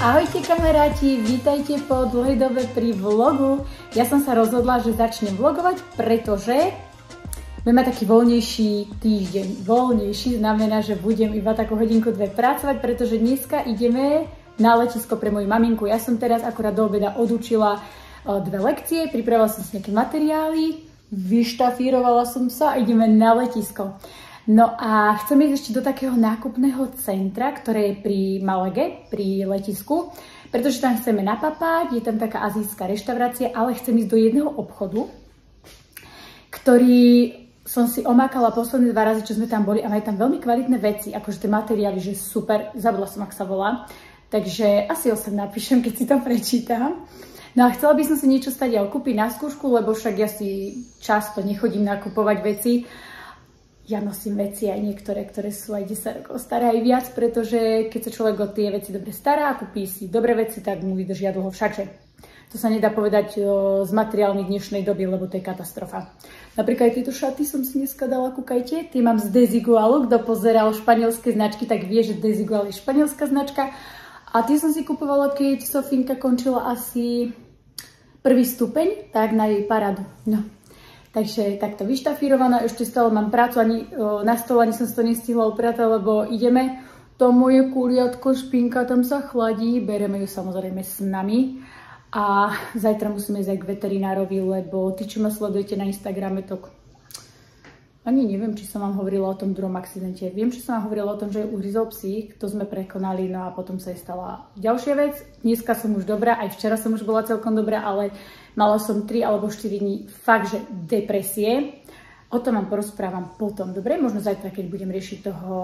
Ahojte kamaráti, vítajte po dlhej dobe pri vlogu. Ja som sa rozhodla, že začnem vlogovať, pretože budem mať taký voľnejší týždeň. Voľnejší znamená, že budem iba takú hodinku, dve pracovať, pretože dneska ideme na letisko pre moju maminku. Ja som teraz akorát do obeda odučila 2 lekcie, pripravila som si nejaké materiály, vyštafírovala som sa a ideme na letisko. No a chcem ísť ešte do takého nákupného centra, ktoré je pri Malage, pri letisku, pretože tam chceme napapať, je tam taká azijská reštaurácia, ale chcem ísť do jedného obchodu, ktorý som si omákala posledné 2 razy, čo sme tam boli a majú tam veľmi kvalitné veci, akože tie materiály, že super, zabudla som, ak sa volá, takže asi ho sem napíšem, keď si to prečítam. No a chcela by som si niečo stadiaľ kúpiť na skúšku, lebo však ja si často nechodím nakupovať veci. Ja nosím veci aj niektoré, ktoré sú aj 10 rokov staré aj viac, pretože keď sa človek o tie veci dobre stará a kúpi si dobré veci, tak mu vydržia dlho všakže. To sa nedá povedať z materiálmi dnešnej doby, lebo to je katastrofa. Napríklad aj tieto šaty som si dneska dala, kúkajte. Tie mám z Desigualu, kto pozeral španielské značky, tak vie, že Desigual je španielská značka. A tie som si kupovala, keď Sofinka končila asi 1. stupeň, tak na jej parádu. No. Takže takto vyštafírovaná, ešte stále mám prácu, ani na stole, ani som si to nestihla upratať, lebo ideme. To moje kuliatko, špinka, tam sa chladí, bereme ju samozrejme s nami. A zajtra musíme ísť aj k veterinárovi, lebo tí, čo ma sledujete na Instagrame, to ani neviem, či som vám hovorila o tom druhom akcidente. Viem, či som vám hovorila o tom, že uhryzol psík, to sme prekonali, no a potom sa jej stala ďalšia vec. Dneska som už dobrá, aj včera som už bola celkom dobrá, ale mala som 3 alebo 4 dní fakt, že depresie. O tom vám porozprávam potom, dobre? Možno zajtra, keď budem riešiť toho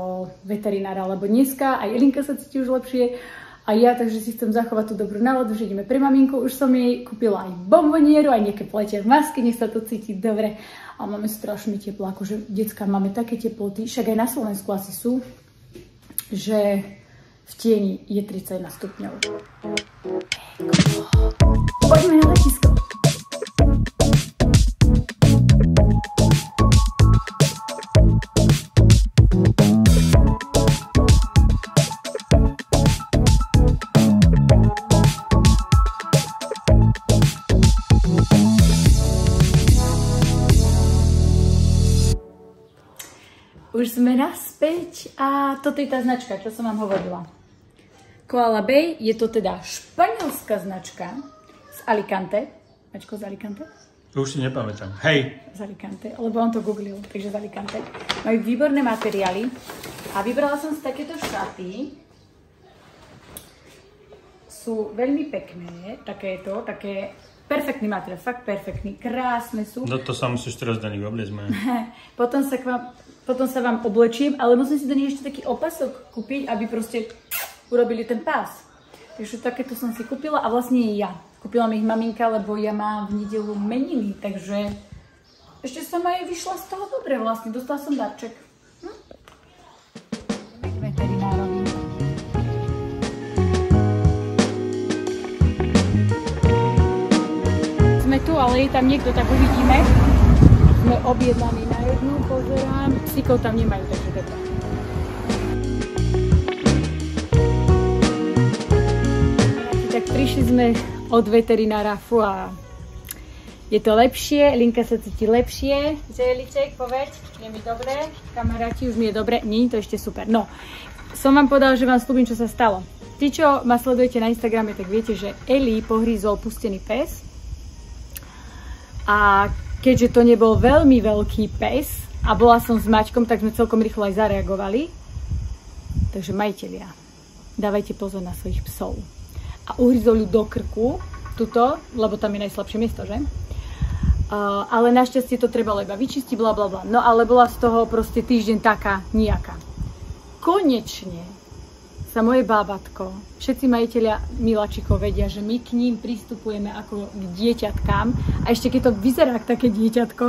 veterinára, lebo dneska aj Elinka sa cíti už lepšie a ja, takže si chcem zachovať tú dobrú náladu, že ideme pre maminku. Už som jej kúpila aj bombonieru, aj nejaké pletie v masky, nech sa to cíti dobre. A máme strašne teplo, akože decká máme také teploty, však aj na Slovensku asi sú, že v tieni je 31 stupňov. Poďme na letisko. Už sme naspäť a toto je tá značka, čo som vám hovorila. Koala Bay, je to teda španielská značka z Alicante. Mačko, z Alicante? Už si nepamätám. Hej! Z Alicante, lebo on to googlil, takže z Alicante. Majú výborné materiály a vybrala som si takéto šaty. Sú veľmi pekné, takéto, také perfektný materiál, fakt perfektný, krásne sú. No to sa musíš teraz do nich obliecť. Potom sa vám oblečím, ale musím si do nich ešte taký opasok kúpiť, aby proste urobili ten pás. Takže takéto som si kúpila a vlastne ja. Kúpila mi ich maminka, lebo ja mám v nedeľu meniny, takže ešte som aj vyšla z toho dobre vlastne, dostala som darček. K veterinárovi. Sme tu, ale je tam niekto, tak uvidíme. Sme objednaní na jednu, pozerám. Psíkov tam nemajú, takže dobré. Tak prišli sme od veterinára, fúha. Je to lepšie, Linka sa cíti lepšie. Zeliček, povedz, je mi dobré. Kamaráti, už mi je dobré. Nie je to ešte super. No, som vám povedala, že vám slúbim, čo sa stalo. Tí, čo ma sledujete na Instagrame, tak viete, že Eli pohrízol pustený pes. A keďže to nebol veľmi veľký pes a bola som s Maťkom, tak sme celkom rýchlo aj zareagovali. Takže majitelia, dávajte pozor na svojich psov. A uhryzol ju do krku, tuto, lebo tam je najslabšie miesto, že? Ale našťastie to trebalo iba vyčistiť, blablabla. No ale bola z toho proste týždeň taká nejaká. Konečne sa moje bábatko, všetci majitelia miláčikov vedia, že my k ním pristupujeme ako k dieťatkám a ešte keď to vyzerá ako také dieťatko,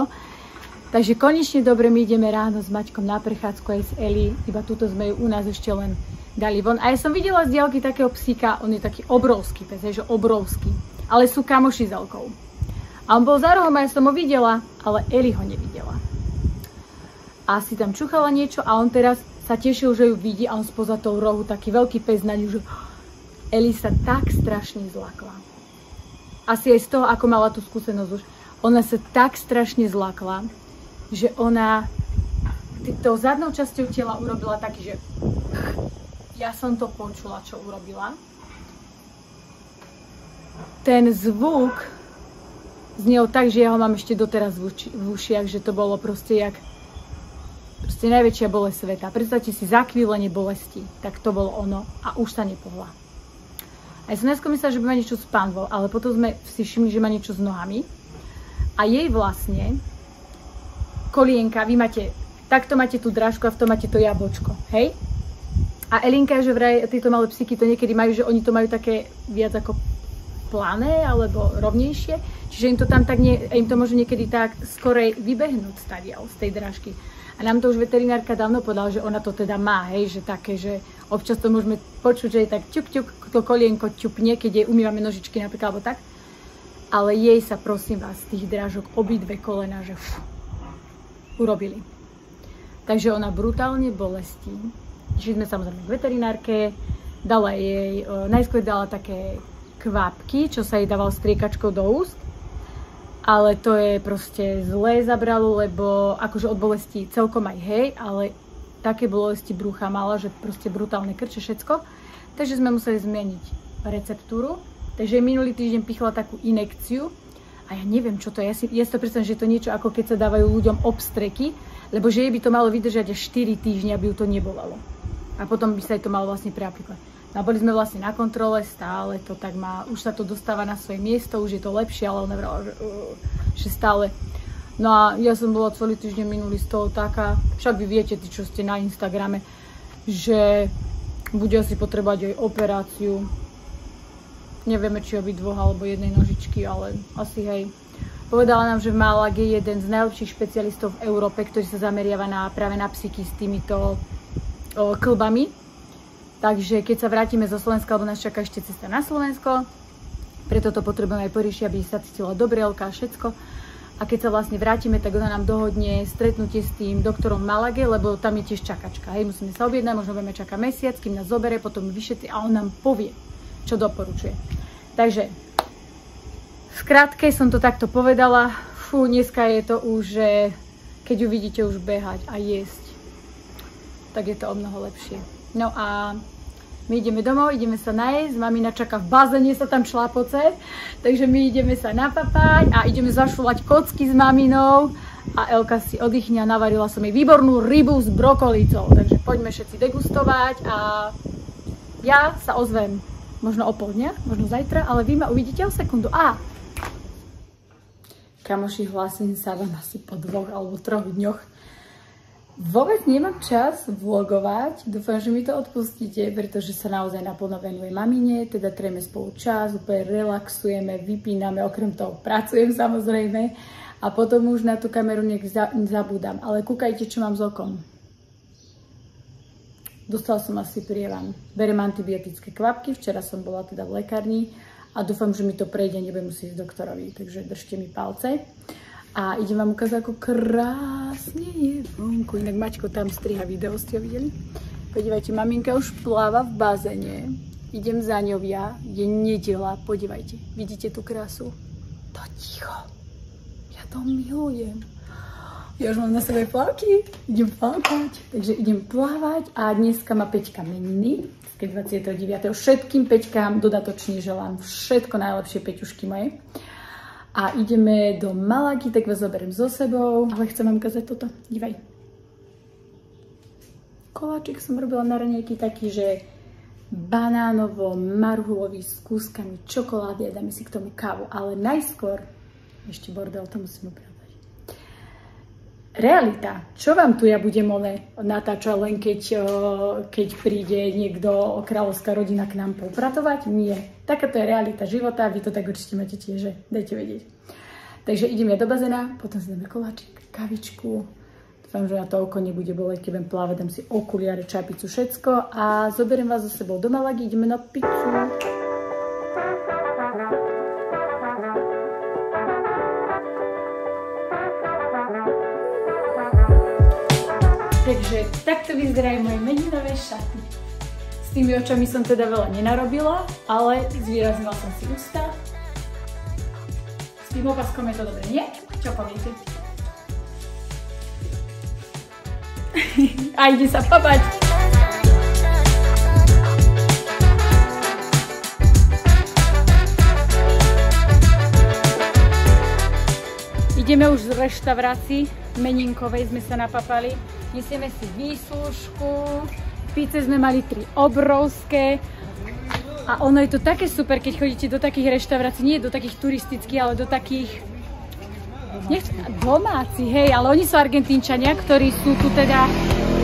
takže konečne dobre, my ideme ráno s Maťkom na prechádzku aj s Eli, iba túto sme ju u nás ešte len dali von. A ja som videla z diaľky takého psíka, on je taký obrovský pes, že obrovský, ale sú kamoši s Elkou. A on bol za rohom a ja som ho videla, ale Eli ho nevidela. A si tam čuchala niečo a on teraz sa tešil, že ju vidí a on spoza toho rohu, taký veľký pes na ňu, že Eli sa tak strašne zlakla. Asi aj z toho, ako mala tú skúsenosť už. Ona sa tak strašne zlakla, že ona tou zadnou časťou tela urobila taký, že ja som to počula, čo urobila. Ten zvuk znel tak, že ja ho mám ešte doteraz v ušiach, že to bolo proste jak najväčšia bolesť sveta. Predstavte si zakvílenie bolesti, tak to bolo ono a už sa nepohla. Aj som najskôr myslela, že by ma niečo s pánvou, ale potom sme si všimli, že má niečo s nohami a jej vlastne kolienka, vy máte, takto máte tú drážku a v tom máte to jablčko, hej? A Elinka, že vraj títo malé psíky to niekedy majú, že oni to majú také viac ako plané alebo rovnejšie, čiže im to tam tak im to môže niekedy tak skorej vybehnúť stadiaľ z tej drážky. A nám to už veterinárka dávno povedala, že ona to teda má, hej, že také, že občas to môžeme počuť, že je tak ťuk, to kolienko ťupne, keď jej umývame nožičky napríklad, alebo tak. Ale jej sa, prosím vás, z tých drážok obidve kolena, že urobili. Takže ona brutálne bolestí. Išli sme samozrejme k veterinárke, dala jej, najskôr dala také kvapky, čo sa jej dával striekačkou do úst. Ale to je proste zlé zabralo, lebo akože od bolesti celkom aj hej, ale také bolesti brucha mala, že proste brutálne krče všetko. Takže sme museli zmeniť receptúru. Takže minulý týždeň pichla takú inekciu a ja neviem, čo to je. Ja si to predstavím, že je to niečo ako keď sa dávajú ľuďom obstreky, lebo že jej by to malo vydržať až 4 týždne, aby ju to nebolalo. A potom by sa jej to malo vlastne preaplikovať. No boli sme vlastne na kontrole, stále to tak má, už sa to dostáva na svoje miesto, už je to lepšie, ale ona vrala, že stále. No a ja som bola celý týždeň minulý z toho taká, však vy viete, tí, čo ste na Instagrame, že bude asi potrebovať aj operáciu. Nevieme, či obidvoch alebo jednej nožičky, ale asi hej. Povedala nám, že v Malage je jeden z najlepších špecialistov v Európe, ktorý sa zameriava práve na psíky s týmito klbami. Takže keď sa vrátime zo Slovenska, alebo nás čaká ešte cesta na Slovensko, preto to potrebujeme aj poriešiť, aby sa cítila dobre, a všetko. A keď sa vlastne vrátime, tak ona nám dohodne stretnutie s tým doktorom v Malage, lebo tam je tiež čakačka. Hej, musíme sa objednať, možno budeme čakať mesiac, kým nás zoberie, potom vyšetrí a on nám povie, čo doporučuje. Takže v skratke som to takto povedala. Fú, dneska je to už, že keď ju vidíte už behať a jesť, tak je to o mnoho lepšie. No a my ideme domov, ideme sa najesť, mamina čaká v bazéne, sa tam šlapoce, takže my ideme sa napapať a ideme zašulať kocky s maminou a Elka si oddychne a navarila som jej výbornú rybu s brokolicou, takže poďme všetci degustovať a ja sa ozvem možno o pol dňa, možno zajtra, ale vy ma uvidíte o sekundu. Kamoši, hlasím sa vám asi po 2 alebo 3 dňoch. Vôbec nemám čas vlogovať, dúfam, že mi to odpustíte, pretože sa naozaj naplno venuje mamine, teda trejme spolu čas, úplne relaxujeme, vypíname, okrem toho pracujem samozrejme a potom už na tú kameru nech zabúdam, ale kúkajte, čo mám s okom. Dostala som asi prievan, berem antibiotické kvapky, včera som bola teda v lekárni a dúfam, že mi to prejde, nebudem musieť ísť doktorovi, takže držte mi palce. A idem vám ukázať, ako krásne je vonku. Inak Maťko tam striha video, ste ho videli? Podívajte, maminka už pláva v bazéne. Idem za ňou ja, je nedeľa, podívajte. Vidíte tú krásu? To ticho. Ja to milujem. Ja už mám na sebe plavky, idem plávať. Takže idem plávať a dneska má Peťka meniny. 29. Všetkým Peťkám dodatočne želám všetko najlepšie, Peťušky moje. A ideme do Malagy, tak vás zoberiem so sebou. Ale chcem vám ukázať toto. Dívaj. Koláčik som robila na raňajky taký, že banánovo-marhulový s kúskami čokolády a dáme si k tomu kávu. Ale najskôr, ešte bordel, to musím upravať. Realita. Čo vám tu ja budem natáčať len keď príde niekto, kráľovská rodina k nám poupratovať? Nie. Takáto je realita života, vy to tak určite máte tiež, že dajte vedieť. Takže ideme do bazéna, potom si dáme koláčik, kavičku. Dúfam, že na to oko nebude boleť, keď budem plávať, dám si okuliare, čapicu, všetko a zoberiem vás so sebou do Malagy, ideme na pizzu. Takže takto vyzerajú moje meninové šaty. S tými očami som teda veľa nenarobila, ale zvýraznila som si ústa. S tým opaskom je to dobre, nie? Čo poviete? A ide sa papať. Ideme už z reštaurácii meninkovej, sme sa napapali. Nesieme si výslužku. Píce sme mali 3 obrovské. A ono je to také super, keď chodíte do takých reštaurácií, nie do takých turistických, ale do takých domácich, hej, ale oni sú Argentínčania, ktorí sú tu teda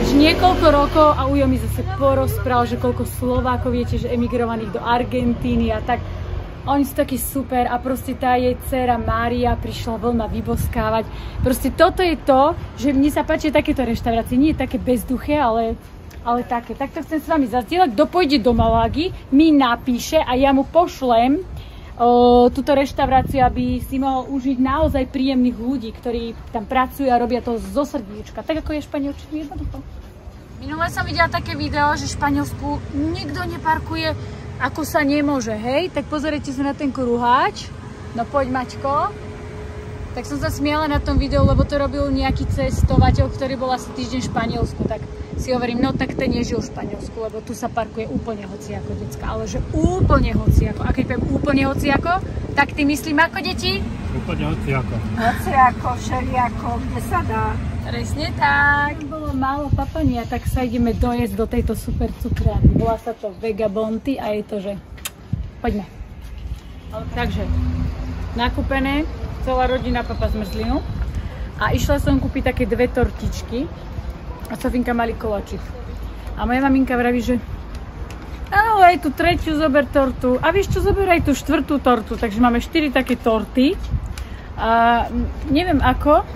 už niekoľko rokov a Ujo mi zase porozprával, že koľko Slovákov viete, že emigrovaných do Argentíny a tak. Oni sú takí super a proste tá jej dcéra Mária prišla veľmi vyboskávať. Proste toto je to, že mne sa páči takéto reštaurácie. Nie je také bezduché, ale také. Takto chcem s vami zazdieľať. Kto pôjde do Malagy, mi napíše a ja mu pošlem túto reštauráciu, aby si mohol užiť naozaj príjemných ľudí, ktorí tam pracujú a robia to zo srdíčka. Tak ako je španielčina jednoducho. Minule som videla také video, že v Španielsku nikto neparkuje ako sa nemôže, hej? Tak pozerajte sa na ten kruháč. No poď, Maťko. Tak som sa smiala na tom videu, lebo to robil nejaký cestovateľ, ktorý bol asi týždeň v Španielsku. Tak si hovorím, no tak ten nežil v Španielsku, lebo tu sa parkuje úplne hociako, decka. Ale že úplne hociako. A keď poviem úplne hociako, tak ty myslím ako, deti? Úplne hociako. Hociako, všeliako, kde sa dá. Presne tak. Bolo málo papania, tak sa ideme dojesť do tejto super cukriarny. Volá sa to Vagabondy a je to, že poďme. Takže, nakúpené, celá rodina papa zmrzlinu a išla som kúpiť také 2 tortičky a Sofinka malý koláčik. A moja maminka vraví, že aj tú 3. zober tortu a vieš čo, zober aj tú 4. tortu, takže máme 4 také torty a neviem ako,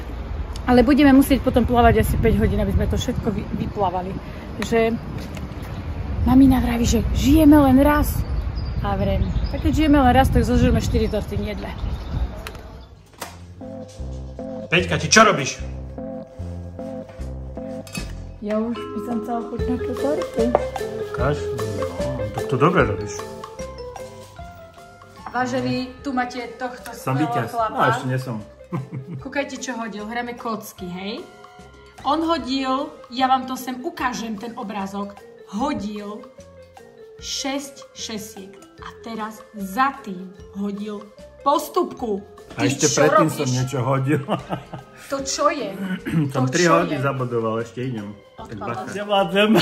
ale budeme musieť potom plávať asi 5 hodín, aby sme to všetko vyplávali. Že mamina vraví, že žijeme len raz. A vrem, tak keď žijeme len raz, tak zožijeme 4 torty, nie 2. Peťka, ty čo robíš? Ja už by som chcela chuť na tú tortu. Ukáž? No, tak to dobre robíš. Vážení, tu máte tohto skvelého chlapa. No, ešte nie som. Kúkajte, čo hodil. Hráme kocky, hej? On hodil, ja vám to sem ukážem, ten obrázok, hodil 6 šesiek. A teraz za tým hodil postupku. A ešte predtým som niečo hodil. To čo je? Som 3 hodí zabodoval, ešte idem. Nevládzem.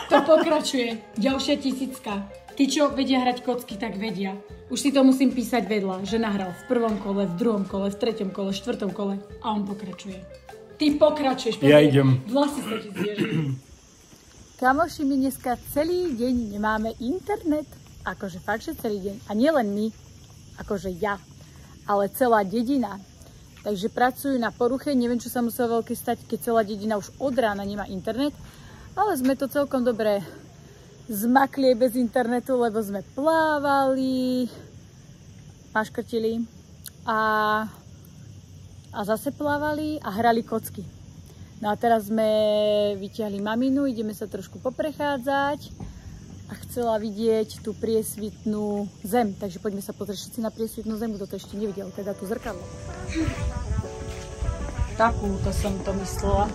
To pokračuje. Ďalšia 1000. Tí, čo vedia hrať kocky, tak vedia. Už si to musím písať vedľa, že nahral v 1. kole, v 2. kole, v 3. kole, v 4. kole a on pokračuje. Ty pokračuješ. Ja idem. Vlasy sa ti zježujú. Kamoši, my dneska celý deň nemáme internet. Akože fakt, že celý deň. A nielen my, akože ja, ale celá dedina. Takže pracujú na poruche. Neviem, čo sa muselo veľké stať, keď celá dedina už od rána nemá internet. Ale sme to celkom dobre zmakli bez internetu, lebo sme plávali, maškrtili a zase plávali a hrali kocky. No a teraz sme vytiahli maminu, ideme sa trošku poprechádzať a chcela vidieť tú priesvitnú zem. Takže poďme sa pozrieť všetci na priesvitnú zem, kto to ešte nevidel, teda tú zrkadlo. Takúto som to myslela.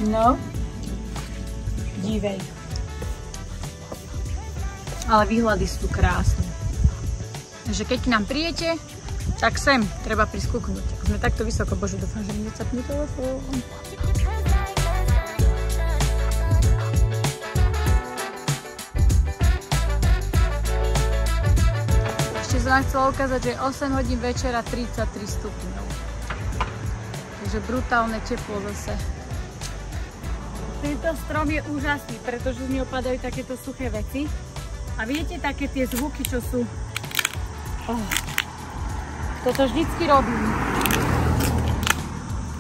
No, dívej. Ale výhľady sú krásne. Takže keď k nám prijete, tak sem treba priskúknuť. Ak sme takto vysoko, bože, dúfam, že mi necapne telefón. Ešte som vám chcela ukázať, že je 8 hodín večera, 33 stupňov. Takže brutálne teplo zase. Tento strom je úžasný, pretože z neho padajú takéto suché veci. A viete, také tie zvuky, čo sú... Toto vždycky robím.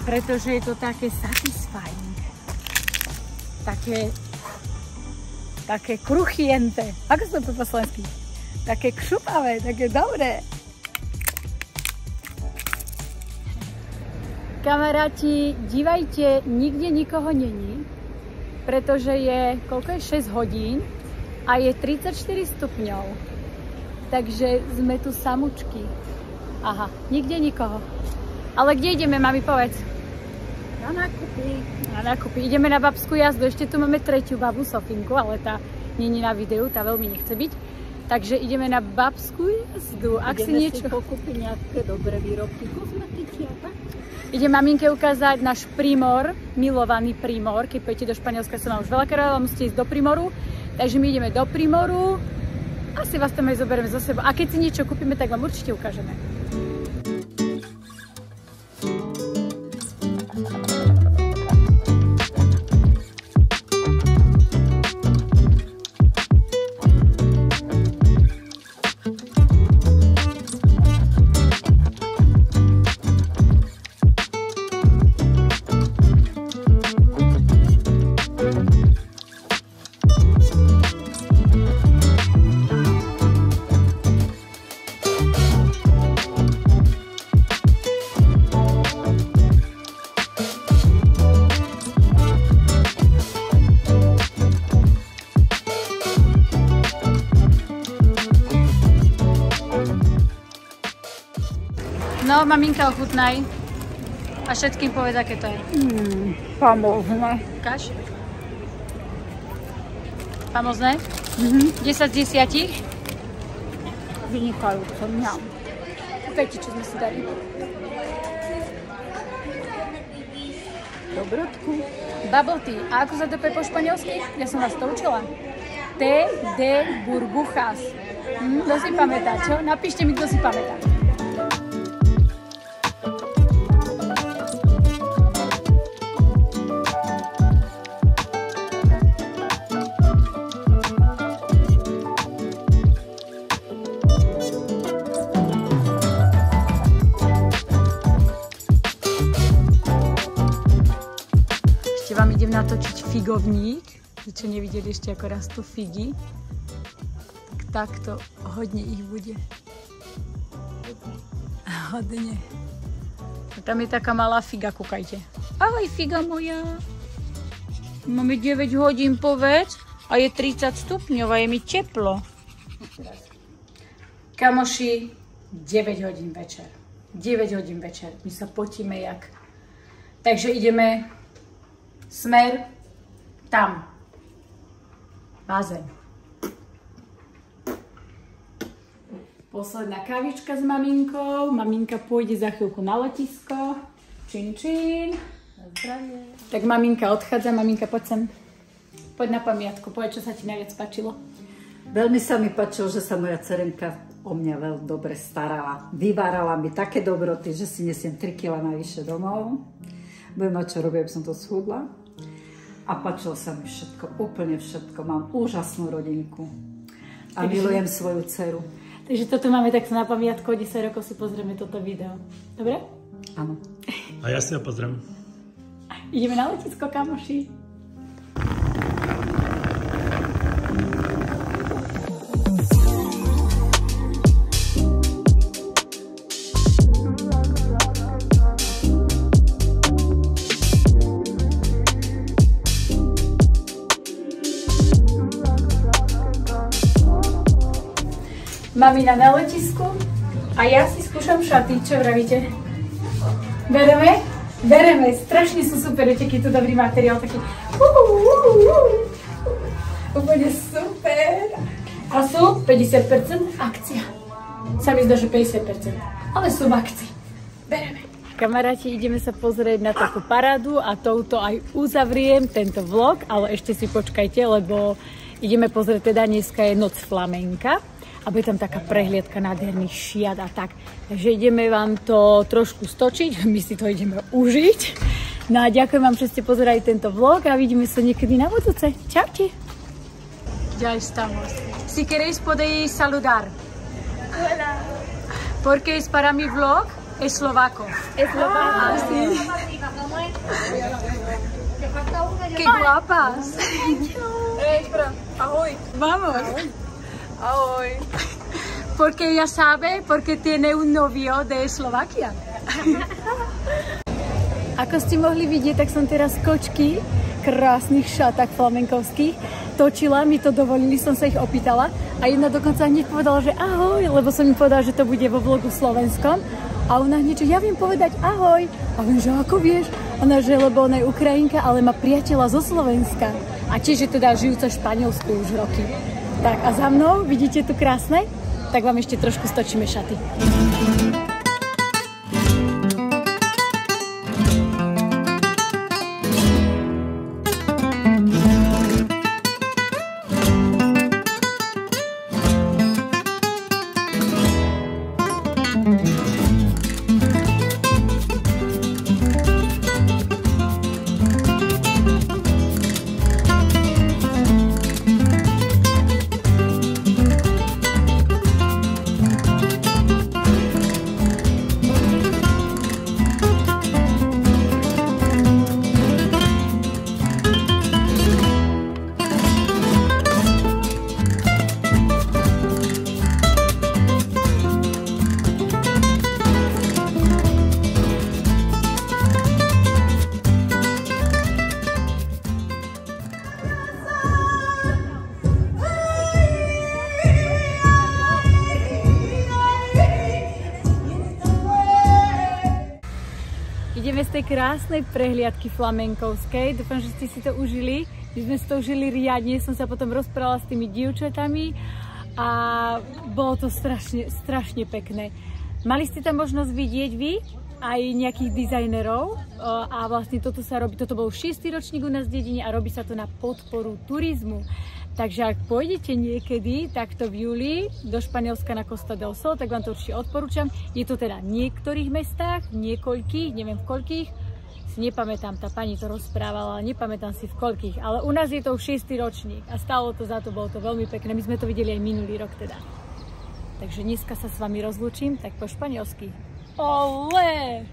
Pretože je to také satisfying. Také kruchiente. Ako sa to po slovensky? Také kšupavé, také dobré. Kamaráti, dívajte, nikde nikoho není, pretože je, koľko je, 6 hodín a je 34 stupňov. Takže sme tu samučky. Aha, nikde nikoho. Ale kde ideme, mami, povedz? Na nákupy. Na nákupy. Ideme na babskú jazdu, ešte tu máme tretiu babu Sofinku, ale tá není na videu, tá veľmi nechce byť. Takže ideme na babskú jazdu. Ak si niečo... pokúpiť nejaké dobré výrobky, kozmetiky a tak. Ide maminke ukázať náš Primor, milovaný Primor. Keď pôjdete do Španielska, som vám už veľakrát, ale musíte ísť do Primoru. Takže my ideme do Primoru. Asi vás tam aj zoberieme za sebou. A keď si niečo kúpime, tak vám určite ukážeme. No, maminka, ochutnaj. A všetkým povedz, aké to je. Famózne. Ukáž. Famózne? 10 z 10? Vynikajúce, mňam. Kúkajte, čo sme si dali. Dobrodku. Bubble tea. A ako sa to povie po španielsky? Ja som vás to učila. Té de burbujas. Kto si pamätá, čo? Napíšte mi, kto si pamätá. Vám idem natočiť figovník, čo nevideli ešte, ako rastú figy. Tak takto hodne ich bude. Hodne. A tam je taká malá figa, kúkajte. Ahoj, figa moja. Máme 9 hodín, povedz, a je 30 stupňov a je mi teplo. Kamoši, 9 hodín večer. 9 hodín večer. My sa potíme jak. Takže ideme smer tam. Bazén. Posledná kavička s maminkou. Maminka pôjde za chvíľku na letisko. Čin, čin. Na zdravie. Tak maminka odchádza. Maminka, poď sem. Poď na pamiatku. Povedz, čo sa ti najviac páčilo. Veľmi sa mi páčilo, že sa moja dcerenka o mňa veľmi dobre starala. Vyvárala mi také dobroty, že si nesiem 3 kg navyše domov. Budem mať čo robiť, aby som to schudla. A páčilo sa mi všetko, úplne všetko. Mám úžasnú rodinku. A milujem svoju dceru. Takže toto máme takto na pamiatku. O 10 rokov si pozrieme toto video. Dobre? Áno. A ja si ho pozriem. Ideme na letisko, kamoši. Mamina na letisku a ja si skúšam šaty. Čo vravíte? Bereme? Bereme. Strašne sú super, keď to dobrý materiál. Taký úplne super. A sú 50% akcia. Sa mi zdá, že 50%. Ale sú v akcii. Bereme. Kamaráti, ideme sa pozrieť na takú parádu a touto aj uzavriem tento vlog, ale ešte si počkajte, lebo ideme pozrieť, teda dneska je noc flamenka. A bude tam taká prehliadka nádherných šiat a tak. Takže ideme vám to trošku stočiť, my si to ideme užiť. No a ďakujem vám, že ste pozerali tento vlog a vidíme sa niekedy na budúce. Čaute. Ya estamos. Si queréis podéis saludar. Hola. Porque es para mi vlog eslovaco. Eslovaco. Ah, sí. Qué guapas. Espera. Ahoj. Vamos. Ahoj. Porque ella sabe, porque tiene un novio de Eslovaquia. Ako ste mohli vidieť, tak som teraz kočky v krásnych šatách flamenkovských točila, mi to dovolili, som sa ich opýtala a jedna dokonca hneď povedala, že ahoj, lebo som mi povedala, že to bude vo vlogu slovenskom a ona hneď, že ja viem povedať ahoj a viem, že ako vieš? Ona, že lebo ona je Ukrajinka, ale má priateľa zo Slovenska a tiež je teda žijúca v Španielsku už roky. Tak a za mnou, vidíte tu krásne? Tak vám ešte trošku stočíme šaty. Ideme z tej krásnej prehliadky flamenkovskej. Dúfam, že ste si to užili. My sme si to užili riadne. Som sa potom rozprávala s tými dievčatami a bolo to strašne pekné. Mali ste tam možnosť vidieť vy aj nejakých dizajnerov a vlastne toto sa robí, toto bol 6. ročník u nás v dedine a robí sa to na podporu turizmu. Takže ak pôjdete niekedy takto v júli do Španielska na Costa del Sol, tak vám to určite odporúčam. Je to teda v niektorých mestách, niekoľkých, neviem v koľkých, si nepamätám, tá pani to rozprávala, ale nepamätám si v koľkých, ale u nás je to už 6. ročník a stálo to za to, bolo to veľmi pekné. My sme to videli aj minulý rok teda. Takže dneska sa s vami rozlúčim, tak po španielsky. Olé!